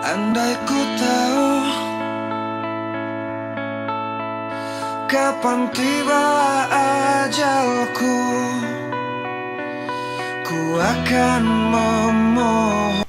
Andai ku tahu kapan tiba ajalku, ku akan memohon.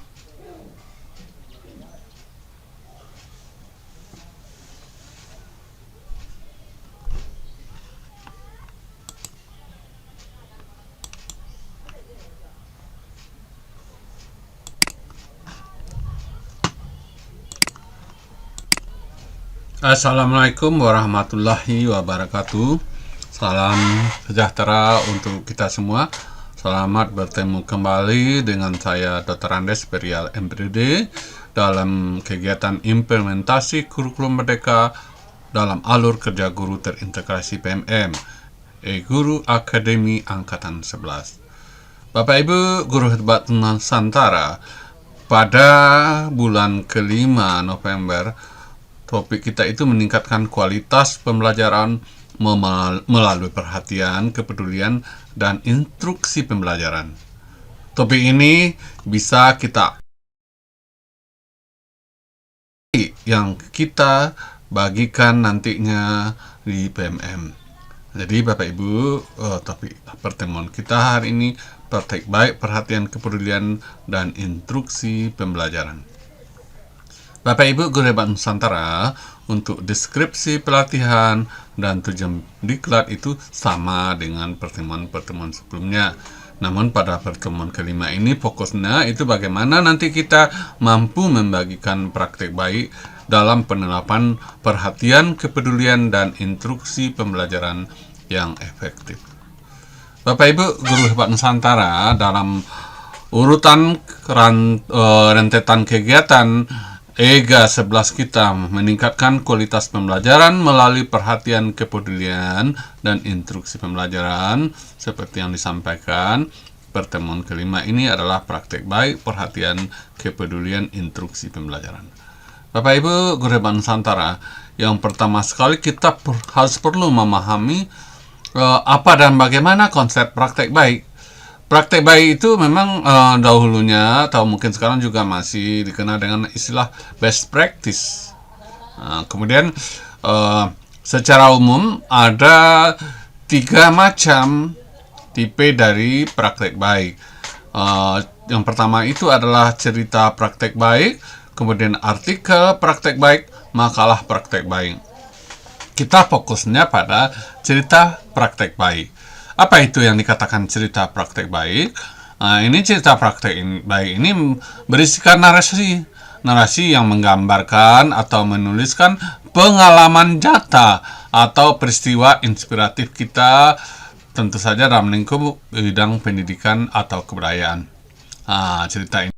Assalamualaikum warahmatullahi wabarakatuh. Salam sejahtera untuk kita semua. Selamat bertemu kembali dengan saya Dr. Andes Perial MPD dalam kegiatan implementasi kurikulum merdeka dalam alur kerja guru terintegrasi PMM Guru Akademi Angkatan 11. Bapak Ibu Guru Hebat Nusantara, pada bulan kelima November topik kita itu meningkatkan kualitas pembelajaran melalui perhatian, kepedulian, dan instruksi pembelajaran. Topik ini bisa kita yang kita bagikan nantinya di PMM. Jadi Bapak Ibu, topik pertemuan kita hari ini praktek baik, perhatian, kepedulian, dan instruksi pembelajaran. Bapak Ibu Guru Hebat Nusantara, untuk deskripsi pelatihan dan tujuan diklat itu sama dengan pertemuan-pertemuan sebelumnya. Namun pada pertemuan kelima ini fokusnya itu bagaimana nanti kita mampu membagikan praktek baik dalam penerapan perhatian, kepedulian, dan instruksi pembelajaran yang efektif. Bapak Ibu Guru Hebat Nusantara, dalam urutan rentetan kegiatan EGA 11 kita meningkatkan kualitas pembelajaran melalui perhatian, kepedulian, dan instruksi pembelajaran. Seperti yang disampaikan, pertemuan kelima ini adalah praktek baik, perhatian, kepedulian, instruksi pembelajaran. Bapak Ibu Guru Hebat Nusantara, yang pertama sekali kita harus perlu memahami apa dan bagaimana konsep praktek baik. Praktek baik itu memang dahulunya atau mungkin sekarang juga masih dikenal dengan istilah best practice. Kemudian secara umum ada 3 macam tipe dari praktek baik. Yang pertama itu adalah cerita praktek baik, kemudian artikel praktek baik, makalah praktek baik. Kita fokusnya pada cerita praktek baik. Apa itu yang dikatakan cerita praktek baik? Ini cerita praktek baik ini berisikan narasi yang menggambarkan atau menuliskan pengalaman nyata atau peristiwa inspiratif kita, tentu saja dalam lingkup bidang pendidikan atau kebudayaan. Cerita ini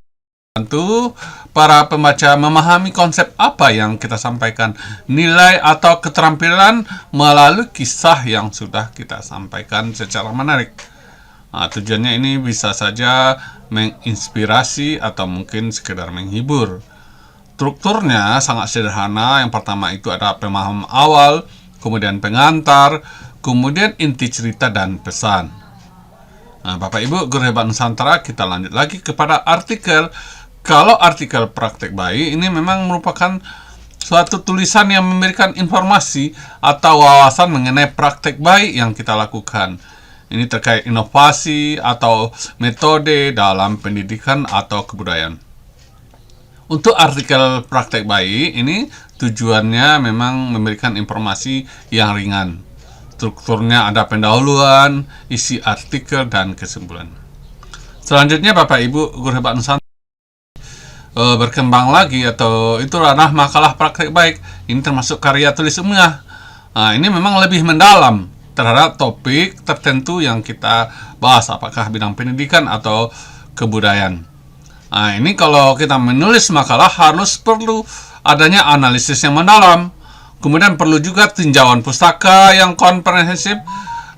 tentu para pembaca memahami konsep apa yang kita sampaikan, nilai atau keterampilan melalui kisah yang sudah kita sampaikan secara menarik. Tujuannya ini bisa saja menginspirasi atau mungkin sekedar menghibur. Strukturnya sangat sederhana. Yang pertama itu ada pemahaman awal, kemudian pengantar, kemudian inti cerita dan pesan. Bapak Ibu Guru Hebat Nusantara, kita lanjut lagi kepada artikel. Kalau artikel praktek baik ini memang merupakan suatu tulisan yang memberikan informasi atau wawasan mengenai praktek baik yang kita lakukan. Ini terkait inovasi atau metode dalam pendidikan atau kebudayaan. Untuk artikel praktek baik ini tujuannya memang memberikan informasi yang ringan. Strukturnya ada pendahuluan, isi artikel, dan kesimpulan. Selanjutnya Bapak Ibu Guru Hebat Nusantara, berkembang lagi atau itu ranah makalah praktek baik. Ini termasuk karya tulis ilmiah. Ini memang lebih mendalam terhadap topik tertentu yang kita bahas, apakah bidang pendidikan atau kebudayaan. Ini kalau kita menulis makalah harus perlu adanya analisis yang mendalam, kemudian perlu juga tinjauan pustaka yang komprehensif,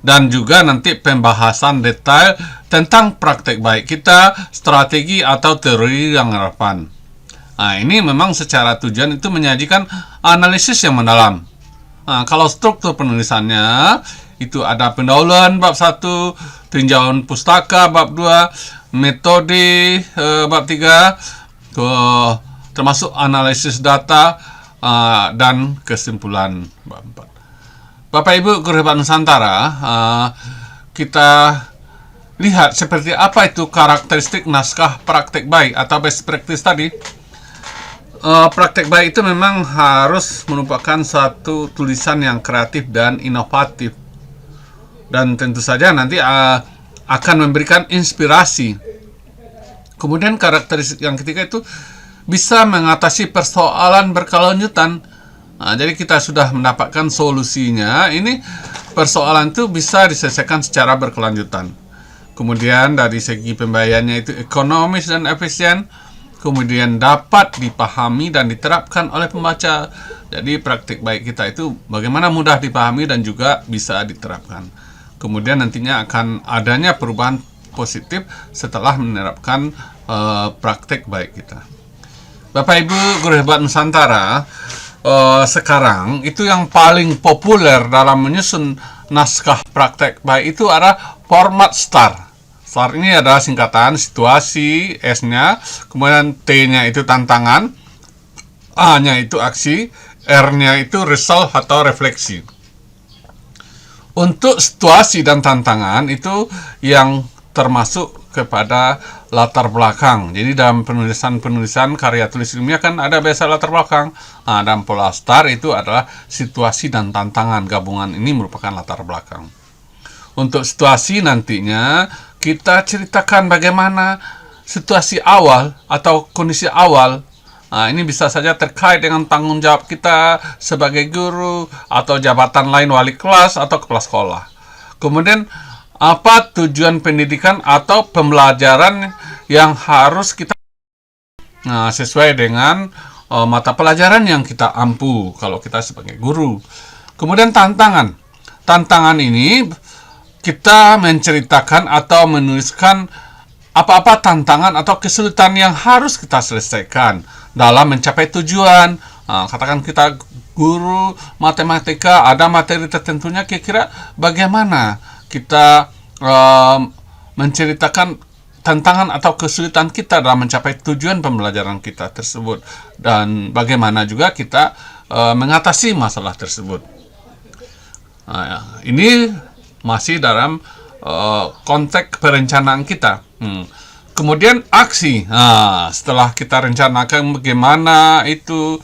dan juga nanti pembahasan detail tentang praktek baik kita, strategi atau teori yang relevan. Ini memang secara tujuan itu menyajikan analisis yang mendalam. Kalau struktur penulisannya itu ada pendahuluan bab 1, tinjauan pustaka bab 2, metode bab 3, termasuk analisis data dan kesimpulan. Bapak Ibu guru hebat Nusantara, kita lihat seperti apa itu karakteristik naskah praktek baik atau best practice tadi. Praktek baik itu memang harus merupakan satu tulisan yang kreatif dan inovatif, dan tentu saja nanti akan memberikan inspirasi. Kemudian karakteristik yang ketiga itu bisa mengatasi persoalan berkelanjutan. Jadi kita sudah mendapatkan solusinya. Ini persoalan itu bisa diselesaikan secara berkelanjutan. Kemudian dari segi pembayarannya itu ekonomis dan efisien. Kemudian dapat dipahami dan diterapkan oleh pembaca. Jadi praktik baik kita itu bagaimana mudah dipahami dan juga bisa diterapkan. Kemudian nantinya akan adanya perubahan positif setelah menerapkan praktik baik kita. Bapak Ibu guru hebat Nusantara, sekarang itu yang paling populer dalam menyusun naskah praktek baik itu adalah format STAR. STAR ini adalah singkatan situasi, S-nya, kemudian T-nya itu tantangan, A-nya itu aksi, R-nya itu result atau refleksi. Untuk situasi dan tantangan itu yang termasuk kepada latar belakang. Jadi dalam penulisan karya tulis ilmiah kan ada biasa latar belakang. Dan pola STAR itu adalah situasi dan tantangan. Gabungan ini merupakan latar belakang. Untuk situasi nantinya kita ceritakan bagaimana situasi awal atau kondisi awal. Ini bisa saja terkait dengan tanggung jawab kita sebagai guru atau jabatan lain wali kelas atau kepala sekolah. Kemudian apa tujuan pendidikan atau pembelajaran yang harus kita sesuai dengan mata pelajaran yang kita ampu kalau kita sebagai guru. Kemudian tantangan. Tantangan ini kita menceritakan atau menuliskan apa-apa tantangan atau kesulitan yang harus kita selesaikan dalam mencapai tujuan. Katakan kita guru matematika, ada materi tertentunya, kira-kira bagaimana kita menceritakan tantangan atau kesulitan kita dalam mencapai tujuan pembelajaran kita tersebut, dan bagaimana juga kita mengatasi masalah tersebut. Ini masih dalam konteks perencanaan kita. Kemudian aksi. Setelah kita rencanakan bagaimana itu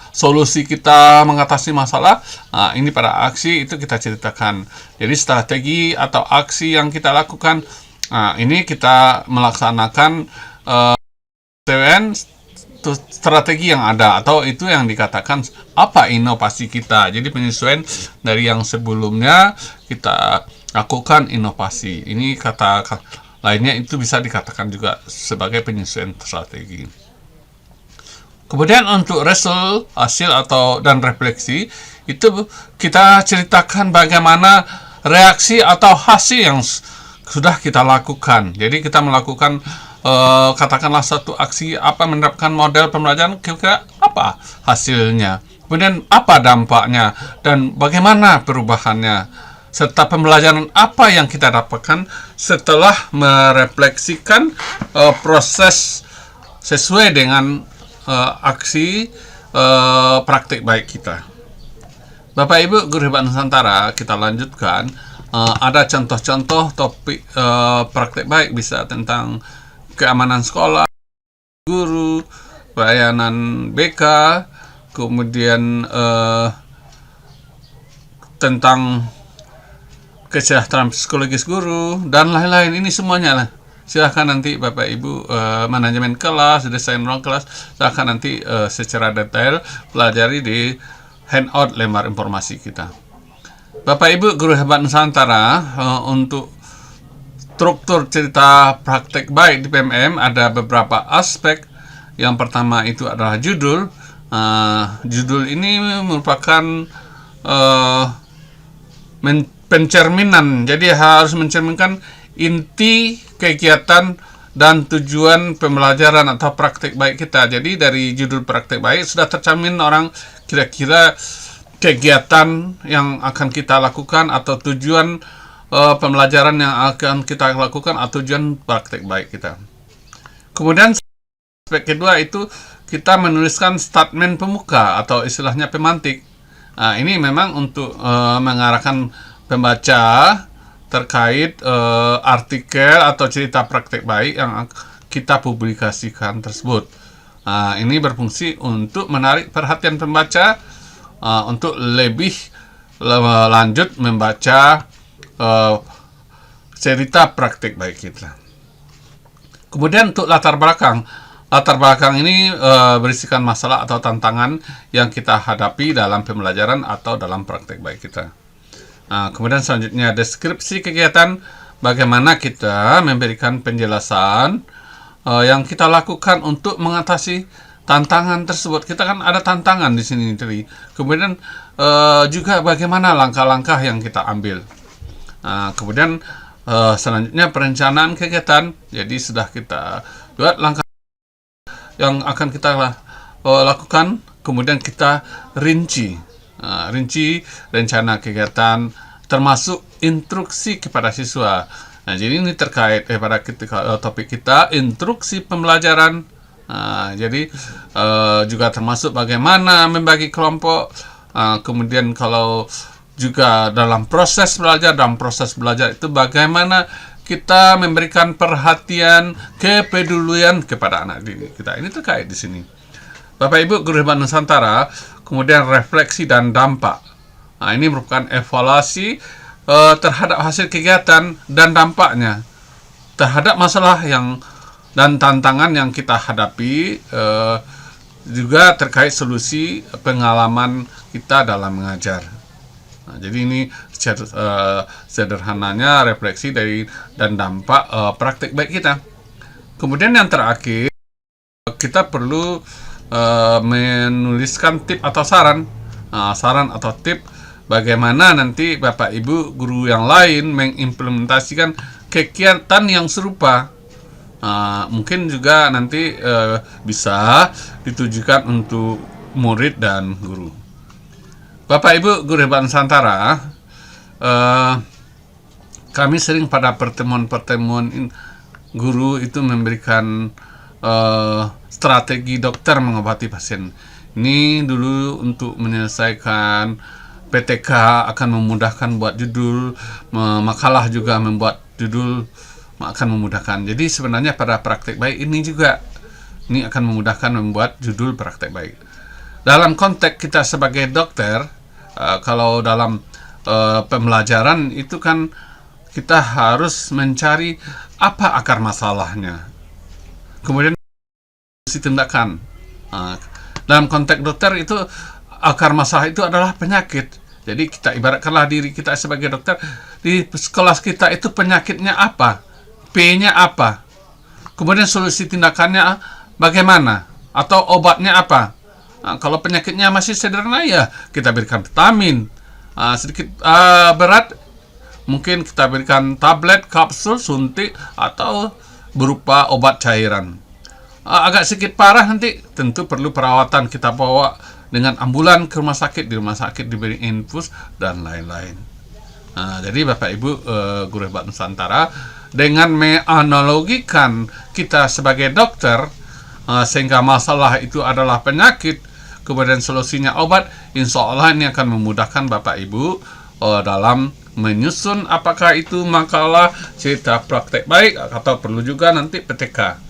solusi kita mengatasi masalah, ini pada aksi itu kita ceritakan. Jadi strategi atau aksi yang kita lakukan, ini kita melaksanakan strategi yang ada, atau itu yang dikatakan apa inovasi kita. Jadi penyesuaian dari yang sebelumnya kita lakukan inovasi. Ini kata lainnya itu bisa dikatakan juga sebagai penyesuaian strategi. Kemudian untuk result, hasil dan refleksi, itu kita ceritakan bagaimana reaksi atau hasil yang sudah kita lakukan. Jadi kita melakukan katakanlah satu aksi menerapkan model pembelajaran, kira-kira apa hasilnya, kemudian apa dampaknya dan bagaimana perubahannya, serta pembelajaran apa yang kita dapatkan setelah merefleksikan proses sesuai dengan aksi praktik baik kita. Bapak Ibu guru hebat Nusantara, kita lanjutkan. Ada contoh-contoh topik praktik baik, bisa tentang keamanan sekolah, guru, pelayanan BK, kemudian tentang kesejahteraan psikologis guru, dan lain-lain. Ini semuanya lah. Silahkan nanti Bapak Ibu manajemen kelas, desain ruang kelas, silahkan nanti secara detail pelajari di handout lembar informasi kita. Bapak Ibu guru hebat Nusantara, untuk struktur cerita praktek baik di PMM ada beberapa aspek. Yang pertama itu adalah judul. Judul ini merupakan pencerminan, jadi harus mencerminkan inti kegiatan dan tujuan pembelajaran atau praktek baik kita. Jadi dari judul praktek baik sudah tercermin orang kira-kira kegiatan yang akan kita lakukan atau tujuan pembelajaran yang akan kita lakukan atau tujuan praktek baik kita. Kemudian aspek kedua itu kita menuliskan statement pemuka atau istilahnya pemantik. Ini memang untuk mengarahkan pembaca terkait artikel atau cerita praktek baik yang kita publikasikan tersebut. Ini berfungsi untuk menarik perhatian pembaca untuk lebih lanjut membaca cerita praktek baik kita. Kemudian untuk latar belakang ini berisikan masalah atau tantangan yang kita hadapi dalam pembelajaran atau dalam praktek baik kita. Kemudian selanjutnya deskripsi kegiatan, bagaimana kita memberikan penjelasan yang kita lakukan untuk mengatasi tantangan tersebut. Kita kan ada tantangan di sini, jadi kemudian juga bagaimana langkah-langkah yang kita ambil. Kemudian selanjutnya perencanaan kegiatan. Jadi sudah kita buat langkah yang akan kita lakukan, kemudian kita rinci rencana kegiatan termasuk instruksi kepada siswa. Jadi ini terkait pada topik kita instruksi pembelajaran. Jadi juga termasuk bagaimana membagi kelompok. Kemudian kalau juga dalam proses belajar itu bagaimana kita memberikan perhatian, kepedulian kepada anak didik kita. Ini terkait di sini. Bapak Ibu Guru Hebat Nusantara, kemudian refleksi dan dampak. Ini merupakan evaluasi terhadap hasil kegiatan dan dampaknya terhadap masalah dan tantangan yang kita hadapi, juga terkait solusi pengalaman kita dalam mengajar. Jadi ini sederhananya refleksi dan dampak praktik baik kita. Kemudian yang terakhir, kita perlu menuliskan tip atau saran atau tip bagaimana nanti Bapak Ibu guru yang lain mengimplementasikan kegiatan yang serupa. Mungkin juga nanti bisa ditujukan untuk murid dan guru. Bapak Ibu Guru Hebat Nusantara, kami sering pada pertemuan-pertemuan guru itu memberikan strategi dokter mengobati pasien. Ini dulu untuk menyelesaikan PTK akan memudahkan buat judul, makalah juga membuat judul akan memudahkan. Jadi sebenarnya pada praktek baik ini juga ini akan memudahkan membuat judul praktek baik. Dalam konteks kita sebagai dokter, kalau dalam pembelajaran itu kan kita harus mencari apa akar masalahnya, kemudian tindakan. Dalam konteks dokter itu akar masalah itu adalah penyakit. Jadi kita ibaratkanlah diri kita sebagai dokter, di kelas kita itu penyakitnya apa, P-nya apa, kemudian solusi tindakannya bagaimana, atau obatnya apa. Kalau penyakitnya masih sederhana, ya kita berikan vitamin. Sedikit berat, mungkin kita berikan tablet, kapsul, suntik, atau berupa obat cairan. Agak sedikit parah nanti tentu perlu perawatan, kita bawa dengan ambulan ke rumah sakit, di rumah sakit diberi infus dan lain-lain. Jadi Bapak Ibu Guru Hebat Nusantara, dengan menganalogikan kita sebagai dokter, sehingga masalah itu adalah penyakit, kemudian solusinya obat, insya Allah ini akan memudahkan Bapak Ibu dalam menyusun apakah itu makalah, cerita praktek baik, atau perlu juga nanti PTK.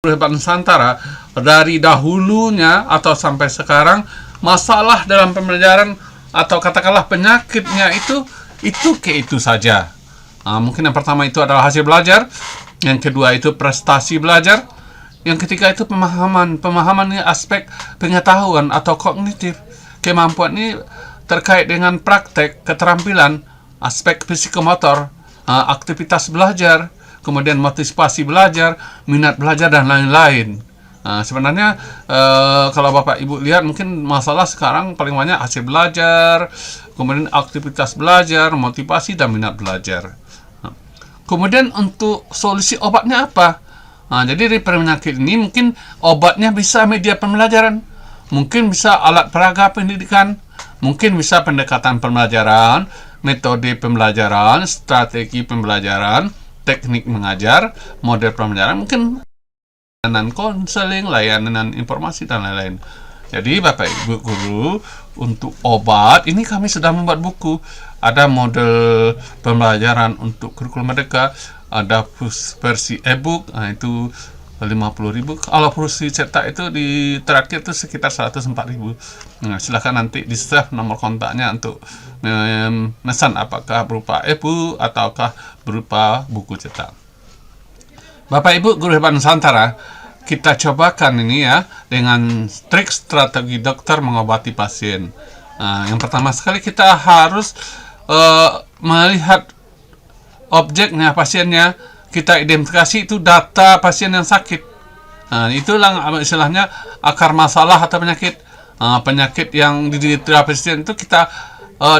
Guru Hebat Nusantara dari dahulunya atau sampai sekarang, masalah dalam pembelajaran atau katakanlah penyakitnya itu saja. Mungkin yang pertama itu adalah hasil belajar, yang kedua itu prestasi belajar, yang ketiga itu pemahaman ini aspek pengetahuan atau kognitif. Kemampuan ini terkait dengan praktek, keterampilan, aspek psikomotor, aktivitas belajar, kemudian motivasi belajar, minat belajar, dan lain-lain. Sebenarnya kalau Bapak Ibu lihat, mungkin masalah sekarang paling banyak hasil belajar, kemudian aktivitas belajar, motivasi, dan minat belajar. Kemudian untuk solusi obatnya apa? Jadi dari penyakit ini mungkin obatnya bisa media pembelajaran, mungkin bisa alat peraga pendidikan, mungkin bisa pendekatan pembelajaran, metode pembelajaran, strategi pembelajaran, teknik mengajar, model pembelajaran, mungkin layanan konseling, layanan informasi, dan lain-lain. Jadi Bapak Ibu Guru, untuk obat ini kami sudah membuat buku. Ada model pembelajaran untuk kurikulum merdeka, ada versi e-book, itu 50.000. Kalau versi cetak itu di terakhir itu sekitar 104.000. Nah, silakan nanti di save nomor kontaknya untuk memesan apakah berupa e-book ataukah berupa buku cetak. Bapak Ibu Guru Hebat Nusantara, kita cobakan ini ya dengan trik strategi dokter mengobati pasien. Yang pertama sekali kita harus melihat objeknya, pasiennya. Kita identifikasi itu data pasien yang sakit. Itulah istilahnya akar masalah atau penyakit. Penyakit yang diderita pasien itu kita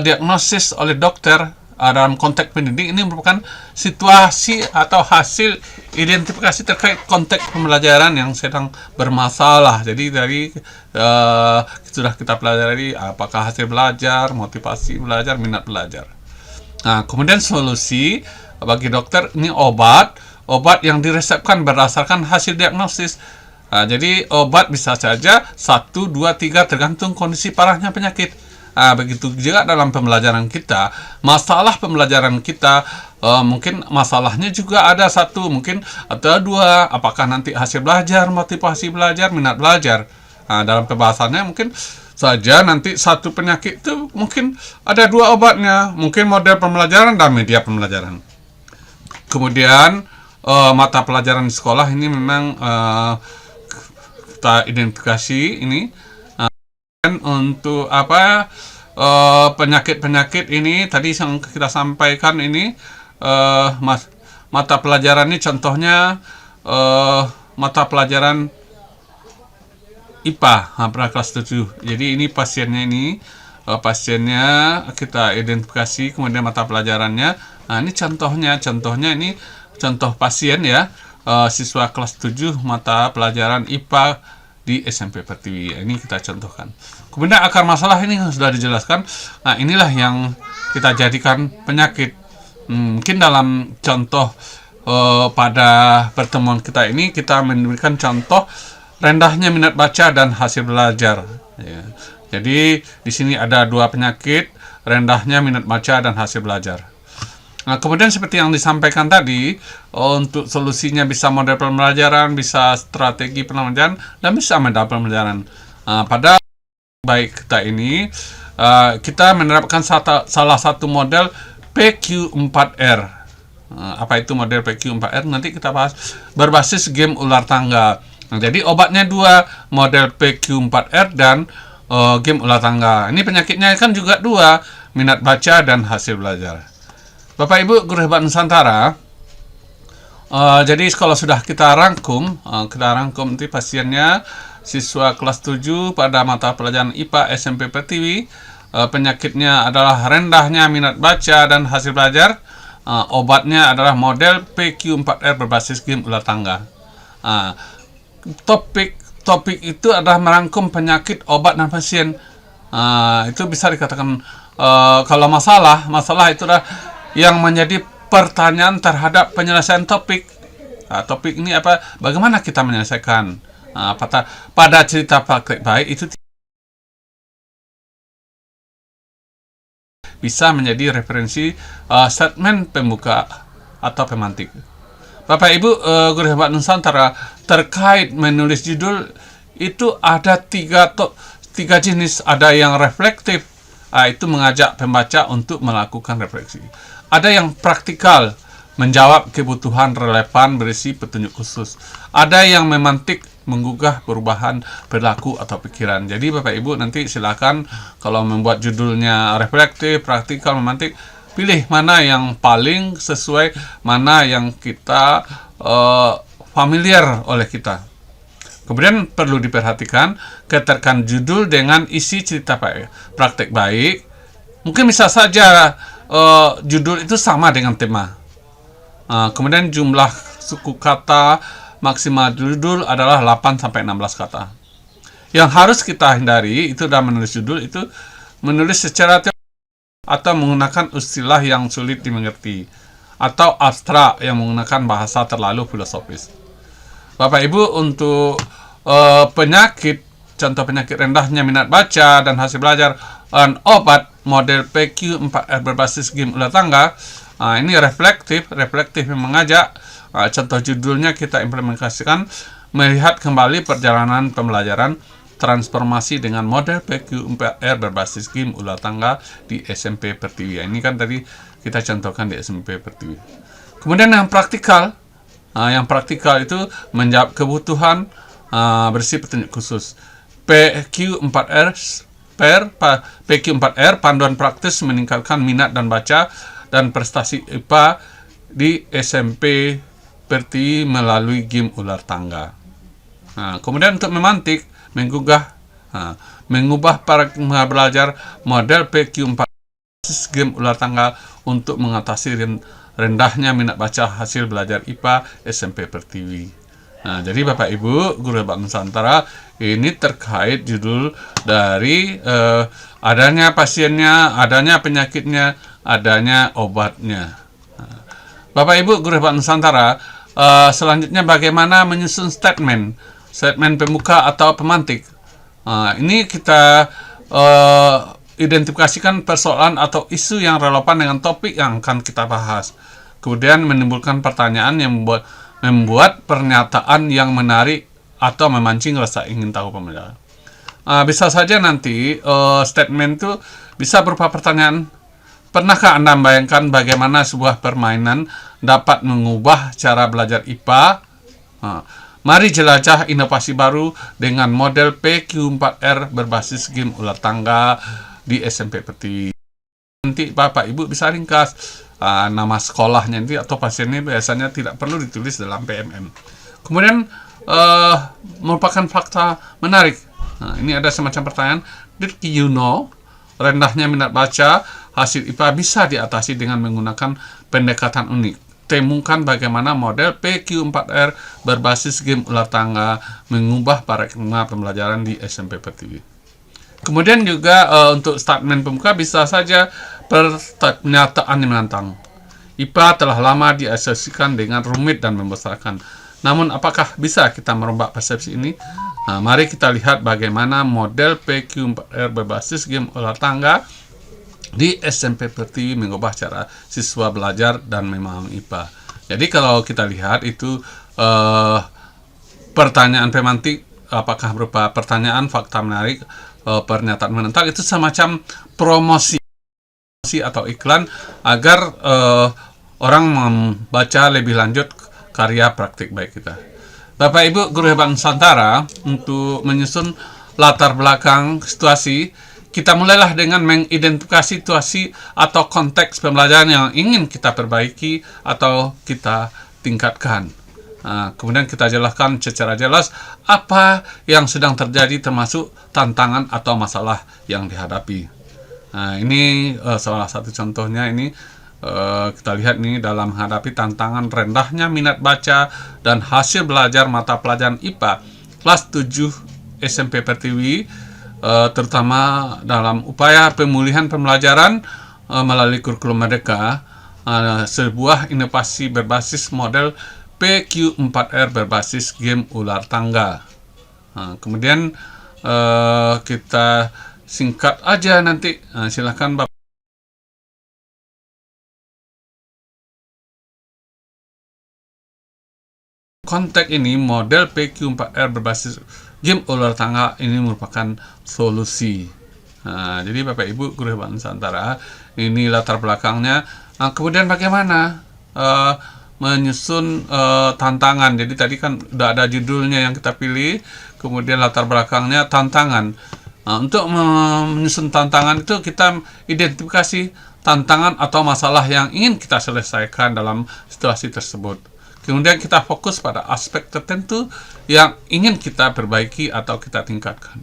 diagnosis oleh dokter. Dalam konteks pendidik ini merupakan situasi atau hasil identifikasi terkait konteks pembelajaran yang sedang bermasalah. Jadi dari sudah kita pelajari apakah hasil belajar, motivasi belajar, minat belajar. Nah, kemudian solusi bagi dokter ini obat yang diresepkan berdasarkan hasil diagnosis. Jadi obat bisa saja 1, 2, 3 tergantung kondisi parahnya penyakit. Begitu juga dalam pembelajaran kita, masalah pembelajaran kita mungkin masalahnya juga ada 1 mungkin atau 2, apakah nanti hasil belajar, motivasi belajar, minat belajar. Dalam pembahasannya mungkin saja nanti 1 penyakit itu mungkin ada 2 obatnya, mungkin model pembelajaran dan media pembelajaran. Kemudian mata pelajaran di sekolah ini memang kita identifikasi ini. Untuk penyakit-penyakit ini tadi yang kita sampaikan ini, mata pelajaran ini contohnya mata pelajaran IPA pada kelas 7. Jadi ini pasiennya kita identifikasi, kemudian mata pelajarannya. Ini contohnya ini contoh pasien ya, siswa kelas 7 mata pelajaran IPA di SMP Pertiwi. Ini kita contohkan. Kemudian akar masalah ini sudah dijelaskan. Inilah yang kita jadikan penyakit. Mungkin dalam contoh pada pertemuan kita ini kita memberikan contoh rendahnya minat baca dan hasil belajar. Ya. Jadi di sini ada 2 penyakit, rendahnya minat baca dan hasil belajar. Kemudian seperti yang disampaikan tadi, untuk solusinya bisa model pembelajaran, bisa strategi pembelajaran, dan bisa modal pembelajaran. Pada baik kita ini, kita menerapkan salah satu model PQ4R. Apa itu model PQ4R? Nanti kita bahas. Berbasis game ular tangga. Jadi obatnya 2, model PQ4R dan game ular tangga. Ini penyakitnya kan juga 2, minat baca dan hasil belajar. Bapak Ibu Guru Hebat Nusantara, jadi kalau sudah kita rangkum nanti pasiennya siswa kelas 7 pada mata pelajaran IPA SMP Pertiwi, penyakitnya adalah rendahnya minat baca dan hasil belajar. Obatnya adalah model PQ4R berbasis game ular tangga. Topik itu adalah merangkum penyakit, obat, dan pasien. Itu bisa dikatakan kalau masalah itu adalah yang menjadi pertanyaan terhadap penyelesaian topik. Topik ini apa? Bagaimana kita menyelesaikan? Pada cerita praktek baik itu bisa menjadi referensi statement pembuka atau pemantik. Bapak Ibu Guru Hebat Nusantara, terkait menulis judul itu ada 3 jenis. Ada yang reflektif, itu mengajak pembaca untuk melakukan refleksi. Ada yang praktikal, menjawab kebutuhan relevan berisi petunjuk khusus. Ada yang memantik, menggugah perubahan perilaku atau pikiran. Jadi Bapak Ibu nanti silakan kalau membuat judulnya reflektif, praktikal, memantik, pilih mana yang paling sesuai, mana yang kita familiar oleh kita. Kemudian perlu diperhatikan keterkaitan judul dengan isi cerita praktek baik. Mungkin bisa saja judul itu sama dengan tema. Kemudian jumlah suku kata maksimal judul adalah 8-16 kata. Yang harus kita hindari itu dalam menulis judul itu menulis secara atau menggunakan istilah yang sulit dimengerti, atau abstrak yang menggunakan bahasa terlalu filosofis. Bapak Ibu, untuk penyakit, contoh penyakit rendahnya minat baca dan hasil belajar dan obat model PQ4R berbasis game ular tangga, ini reflektif yang mengajak. Contoh judulnya kita implementasikan melihat kembali perjalanan pembelajaran transformasi dengan model PQ4R berbasis game ular tangga di SMP Pertiwi. Ini kan tadi kita contohkan di SMP Pertiwi. Kemudian yang praktikal, itu menjawab kebutuhan bersih petunjuk khusus. PQ4R panduan praktis meningkatkan minat dan baca dan prestasi IPA di SMP Pertiwi melalui game ular tangga. Kemudian untuk memantik, mengubah paradigma belajar model PQ4 game ular tangga untuk mengatasi rendahnya minat baca hasil belajar IPA SMP Pertiwi. Jadi Bapak Ibu, guru hebat Nusantara, ini terkait judul dari adanya pasiennya, adanya penyakitnya, adanya obatnya. Bapak Ibu, guru hebat Nusantara, selanjutnya bagaimana menyusun statement pembuka atau pemantik. Ini kita identifikasikan persoalan atau isu yang relevan dengan topik yang akan kita bahas. Kemudian menimbulkan pertanyaan yang membuat pernyataan yang menarik atau memancing rasa ingin tahu pembelajar. Bisa saja nanti statement itu bisa berupa pertanyaan. Pernahkah Anda membayangkan bagaimana sebuah permainan dapat mengubah cara belajar IPA? Mari jelajah inovasi baru dengan model PQ4R berbasis game ular tangga di SMP Pertiwi. Nanti Bapak Ibu bisa ringkas nama sekolahnya nanti atau pasiennya biasanya tidak perlu ditulis dalam PMM. Kemudian merupakan fakta menarik. Ini ada semacam pertanyaan. Did you know rendahnya minat baca hasil IPA bisa diatasi dengan menggunakan pendekatan unik? Temukan bagaimana model PQ4R berbasis game ular tangga mengubah paradigma pembelajaran di SMP Pertiwi. Kemudian juga untuk statement pembuka bisa saja pernyataan yang menantang. IPA telah lama diasosiasikan dengan rumit dan membosankan. Namun apakah bisa kita merombak persepsi ini? Mari kita lihat bagaimana model PQ4R berbasis game ular tangga di SMP Pertiwi mengubah cara siswa belajar dan memahami IPA. Jadi kalau kita lihat itu pertanyaan pemantik, apakah berupa pertanyaan, fakta menarik, pernyataan menentang, itu semacam promosi atau iklan agar orang membaca lebih lanjut karya praktik baik kita. Bapak Ibu guru hebat Nusantara, untuk menyusun latar belakang situasi, kita mulailah dengan mengidentifikasi situasi atau konteks pembelajaran yang ingin kita perbaiki atau kita tingkatkan. Kemudian kita jelaskan secara jelas apa yang sedang terjadi termasuk tantangan atau masalah yang dihadapi. Ini salah satu contohnya ini kita lihat nih dalam menghadapi tantangan rendahnya minat baca dan hasil belajar mata pelajaran IPA kelas 7 SMP Pertiwi, terutama dalam upaya pemulihan pembelajaran melalui kurikulum merdeka, sebuah inovasi berbasis model PQ4R berbasis game ular tangga. Kemudian kita singkat aja nanti, silakan Bapak. Konteks ini model PQ4R berbasis game ular tangga ini merupakan solusi. Jadi Bapak Ibu guru hebat Nusantara, ini latar belakangnya. Kemudian bagaimana menyusun tantangan. Jadi tadi kan udah ada judulnya yang kita pilih, kemudian latar belakangnya tantangan. Untuk menyusun tantangan itu kita identifikasi tantangan atau masalah yang ingin kita selesaikan dalam situasi tersebut. Kemudian kita fokus pada aspek tertentu yang ingin kita perbaiki atau kita tingkatkan.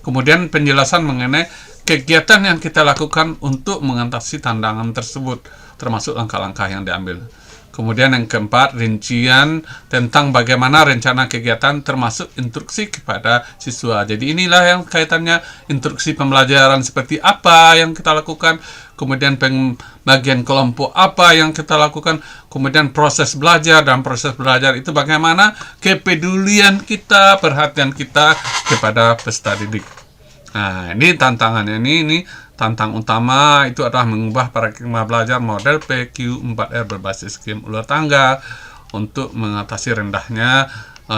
Kemudian penjelasan mengenai kegiatan yang kita lakukan untuk mengatasi tantangan tersebut, termasuk langkah-langkah yang diambil. Kemudian yang keempat, rincian tentang bagaimana rencana kegiatan termasuk instruksi kepada siswa. Jadi inilah yang kaitannya instruksi pembelajaran seperti apa yang kita lakukan, kemudian pembagian kelompok apa yang kita lakukan, kemudian proses belajar, dan proses belajar itu bagaimana kepedulian kita, perhatian kita kepada peserta didik. Nah, ini tantangannya, ini tantang utama itu adalah mengubah paradigma belajar model PQ4R berbasis game ular tangga untuk mengatasi rendahnya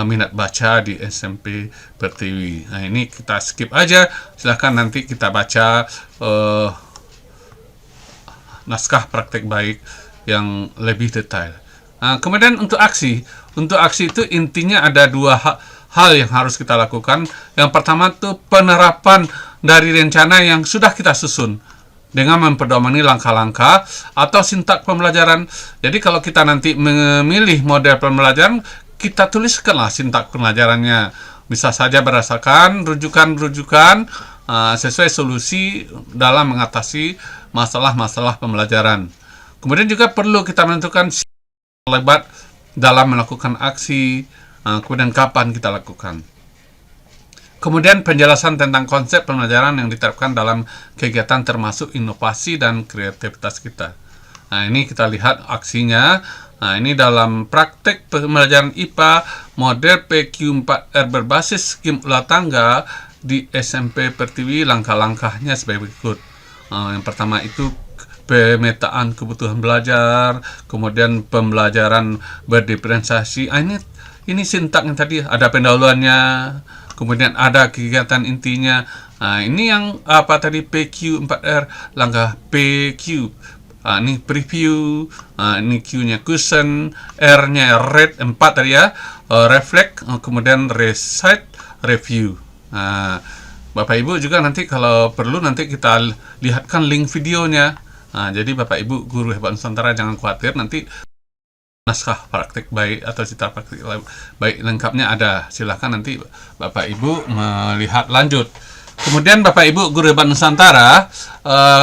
minat baca di SMP Pertiwi. Nah, ini kita skip aja, silahkan nanti kita baca naskah praktek baik yang lebih detail. Nah, kemudian untuk aksi itu intinya ada dua hal yang harus kita lakukan. Yang pertama itu penerapan dari rencana yang sudah kita susun dengan mempedomani langkah-langkah atau sintak pembelajaran. Jadi kalau kita nanti memilih model pembelajaran, kita tuliskanlah sintak pembelajarannya. Bisa saja berdasarkan rujukan-rujukan sesuai solusi dalam mengatasi masalah-masalah pembelajaran. Kemudian juga perlu kita menentukan terlibat dalam melakukan aksi, kemudian kapan kita lakukan. Kemudian penjelasan tentang konsep pembelajaran yang diterapkan dalam kegiatan termasuk inovasi dan kreativitas kita. Nah, ini kita lihat aksinya. Nah, ini dalam praktek pembelajaran IPA model PQ4R berbasis game ular tangga di SMP Pertiwi, langkah-langkahnya sebagai berikut. Yang pertama itu pemetaan kebutuhan belajar, kemudian pembelajaran berdiferensiasi. Ini sintaknya tadi, ada pendahuluannya, kemudian ada kegiatan intinya. Nah, ini yang tadi PQ4R, langkah PQ. Ini preview, ini Q-nya cushion, R-nya read 4 tadi ya, reflect, kemudian recite, review. Bapak Ibu juga nanti kalau perlu nanti kita lihatkan link videonya. Jadi Bapak Ibu guru hebat Nusantara jangan khawatir, nanti naskah praktik baik atau cita praktik baik lengkapnya ada. Silahkan nanti Bapak Ibu melihat lanjut. Kemudian Bapak Ibu guru hebat Nusantara,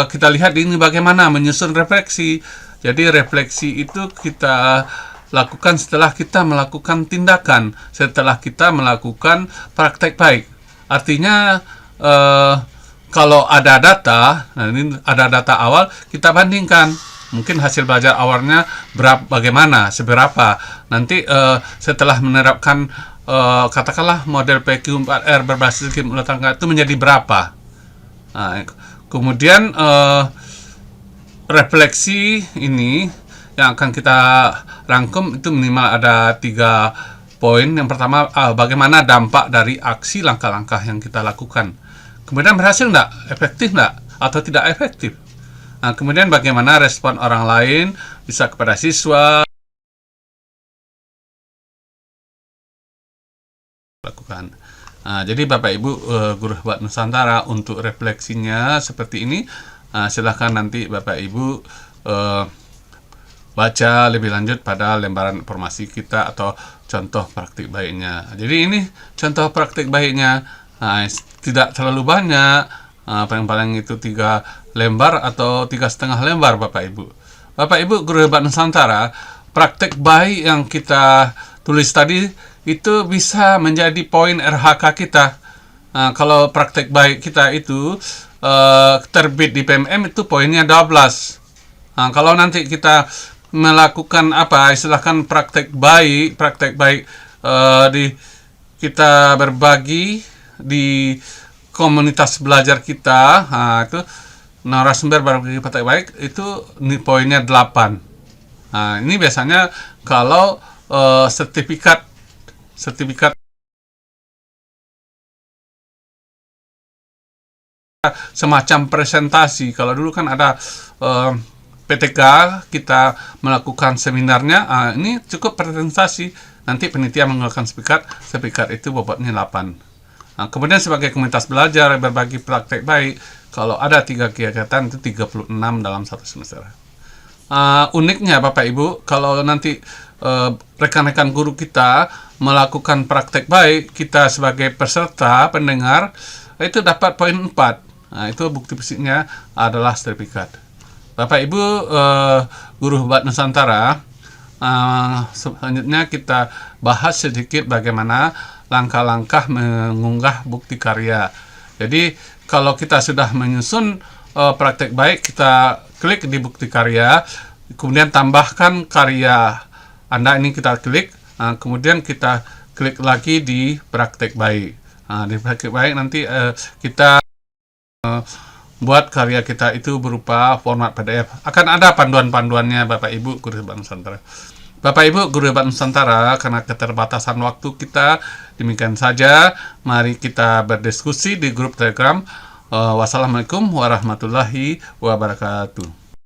kita lihat ini bagaimana menyusun refleksi. Jadi refleksi itu kita lakukan setelah kita melakukan tindakan, setelah kita melakukan praktek baik. Artinya kalau ada data, nah ini ada data awal, kita bandingkan. Mungkin hasil belajar awalnya bagaimana, seberapa. Nanti setelah menerapkan katakanlah model PQ4R berbasis game ular tangga itu menjadi berapa. Nah, kemudian refleksi ini yang akan kita rangkum itu minimal ada 3 poin. Yang pertama, bagaimana dampak dari aksi langkah-langkah yang kita lakukan. Kemudian berhasil enggak? Efektif enggak? Atau tidak efektif? Nah, kemudian bagaimana respon orang lain, bisa kepada siswa, lakukan. Jadi Bapak Ibu guru hebat Nusantara untuk refleksinya seperti ini. Silahkan nanti Bapak Ibu baca lebih lanjut pada lembaran informasi kita atau contoh praktik baiknya. Jadi ini contoh praktik baiknya, tidak terlalu banyak, paling-paling itu 3 lembar atau 3,5 lembar Bapak Ibu. Bapak Ibu guru hebat Nusantara, praktik baik yang kita tulis tadi itu bisa menjadi poin RHK kita. Kalau praktek baik kita itu terbit di PMM itu poinnya 12. Kalau nanti kita melakukan istilahkan praktek baik kita berbagi di komunitas belajar kita, itu narasumber berbagi praktek baik itu poinnya 8. Ini biasanya kalau sertifikat semacam presentasi. Kalau dulu kan ada PTK, kita melakukan seminarnya, ini cukup presentasi. Nanti penitia mengeluarkan sertifikat itu bobotnya 8. Kemudian sebagai komunitas belajar berbagi praktek baik, kalau ada 3 kegiatan itu 36 dalam 1 semester. Uniknya Bapak Ibu, kalau nanti rekan-rekan guru kita melakukan praktek baik, kita sebagai peserta pendengar itu dapat poin 4. Itu bukti fisiknya adalah sertifikat. Bapak Ibu guru hebat Nusantara, selanjutnya kita bahas sedikit bagaimana langkah-langkah mengunggah bukti karya. Jadi kalau kita sudah menyusun praktek baik, kita klik di bukti karya, kemudian tambahkan karya Anda, ini kita klik, kemudian kita klik lagi di praktek baik. Di praktek baik nanti kita buat karya kita itu berupa format PDF. Akan ada panduan-panduannya Bapak Ibu Guru Hebat Nusantara. Bapak Ibu Guru Hebat Nusantara, karena keterbatasan waktu kita, demikian saja. Mari kita berdiskusi di grup Telegram. Wassalamualaikum warahmatullahi wabarakatuh.